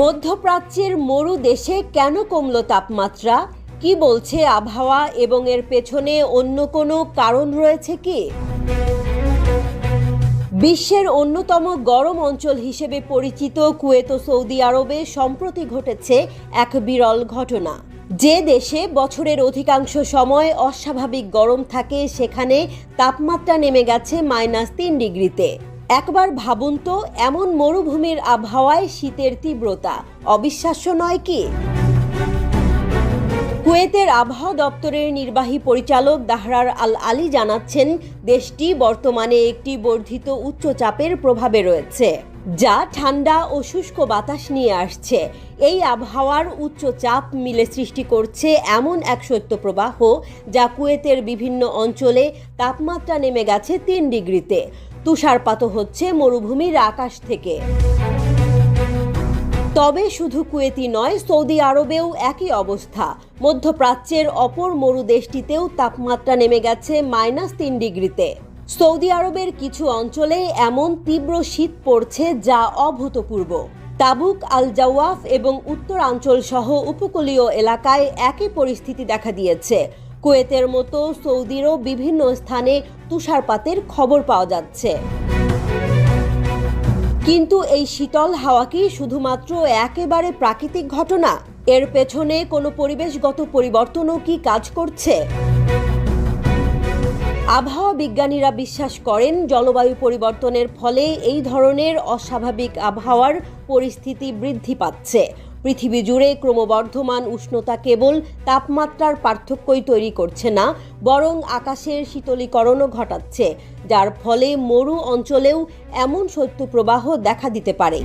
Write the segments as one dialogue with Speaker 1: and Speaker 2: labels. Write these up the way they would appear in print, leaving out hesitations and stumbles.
Speaker 1: মধ্যপ্রাচ্যের মরু দেশে কেন কমল তাপমাত্রা? কি বলছে আবহাওয়া এবং এর পেছনে অন্য কোনো কারণ রয়েছে কি? বিশ্বের অন্যতম গরম অঞ্চল হিসেবে পরিচিত কুয়েত ও সৌদি আরবে সম্প্রতি ঘটেছে এক বিরল ঘটনা। যে দেশে বছরের অধিকাংশ সময় অস্বাভাবিক গরম থাকে, সেখানে তাপমাত্রা নেমে গেছে -3 ডিগ্রিতে। একবার ভাবুন তো, এমন মরুভূমির আবহাওয়ায় শীতের তীব্রতা অবিশ্বাস্য নয় কি? কুয়েতের আবহাওয়া দপ্তরের নির্বাহী পরিচালক দাহরার আল আলী জানাচ্ছেন, দেশটি বর্তমানে একটি বর্ধিত উচ্চচাপের প্রভাবে রয়েছে, যা ঠান্ডা ও শুষ্ক বাতাস নিয়ে আসছে। এই আবহাওয়ার উচ্চচাপ মিলে সৃষ্টি করছে এমন এক শৈত্যপ্রবাহ, যা কুয়েতের বিভিন্ন অঞ্চলে তাপমাত্রা নেমে গেছে 3 ডিগ্রিতে। তুষারপাতও হচ্ছে মরুভূমির আকাশ থেকে। তবে শুধু কুয়েতই নয়, সৌদি আরবেও একই অবস্থা। মধ্যপ্রাচ্যের অপর মরু দেশটিতেও তাপমাত্রা নেমে গেছে -3 ডিগ্রিতে। সৌদি আরবের কিছু অঞ্চলে এমন তীব্র শীত পড়ছে যা অভূতপূর্ব। তাবুক, আল জাওয়াফ এবং উত্তরাঞ্চল সহ উপকূলীয় এলাকায় একই পরিস্থিতি দেখা দিয়েছে। কুয়েতের মতো সৌদিরও বিভিন্ন স্থানে তুষারপাতের খবর পাওয়া যাচ্ছে। কিন্তু এই শীতল হাওয়া কি শুধুমাত্র একেবারে প্রাকৃতিক ঘটনা? এর পেছনে কোনো পরিবেশগত পরিবর্তনও কি কাজ করছে? আবহাওয়া বিজ্ঞানীরা বিশ্বাস করেন, জলবায়ু পরিবর্তনের ফলে এই ধরনের অস্বাভাবিক আবহাওয়ার পরিস্থিতি বৃদ্ধি পাচ্ছে। পৃথিবী জুড়ে ক্রমবর্ধমান উষ্ণতা কেবল তাপমাত্রার পার্থক্যই তৈরি করছে না, বরং আকাশের শীতলীকরণও ঘটাচ্ছে, যার ফলে মরু অঞ্চলেও এমন শৈত্যপ্রবাহ দেখা দিতে পারে।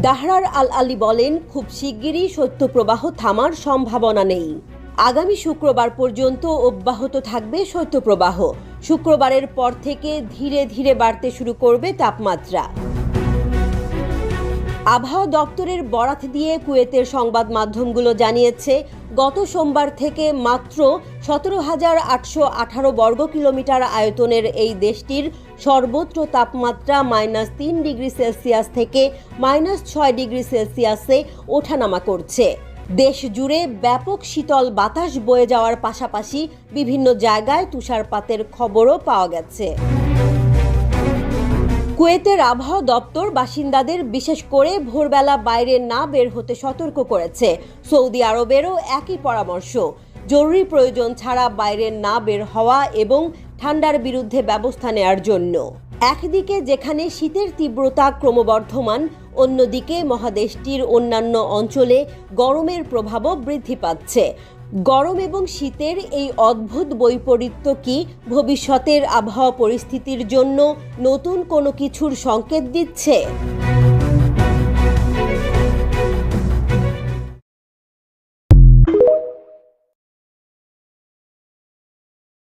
Speaker 1: দাহরার আল আলী বলেন, খুব শিগগিরই শৈত্যপ্রবাহ থামার সম্ভাবনা নেই। আগামী শুক্রবার পর্যন্ত অব্যাহত থাকবে শৈত্যপ্রবাহ। শুক্রবারের পর থেকে ধীরে ধীরে বাড়তে শুরু করবে তাপমাত্রা। আবহাওয়া দপ্তরের বরাত দিয়ে কুয়েতের সংবাদ মাধ্যমগুলো জানিয়েছে, গত সোমবার থেকে মাত্র 17,818 বর্গ কিলোমিটার আয়তনের এই দেশটির সর্বত্র তাপমাত্রা -3 ডিগ্রি সেলসিয়াস থেকে -6 ডিগ্রি সেলসিয়াসে ওঠানামা করছে। দেশ জুড়ে ব্যাপক শীতল বাতাস বয়ে যাওয়ার পাশাপাশি বিভিন্ন জায়গায় তুষারপাতের খবরও পাওয়া গেছে। কুয়েতের আবহাওয়া দপ্তর বাসিন্দাদের বিশেষ করে ভোরবেলা বাইরে না বের হতে সতর্ক করেছে। সৌদি আরবেরও একই পরামর্শ, জরুরি প্রয়োজন ছাড়া বাইরে না বের হওয়া এবং ঠান্ডার বিরুদ্ধে ব্যবস্থা নেওয়ার জন্য। একদিকে যেখানে শীতের তীব্রতা ক্রমবর্ধমান, অন্যদিকে মহাদেশটির অন্যান্য অঞ্চলে গরমের প্রভাবও বৃদ্ধি পাচ্ছে। গরম এবং শীতের এই অদ্ভুত বৈপরীত্য কি ভবিষ্যতের আবহাওয়া পরিস্থিতির জন্য নতুন কোনো কিছুর সংকেত দিচ্ছে?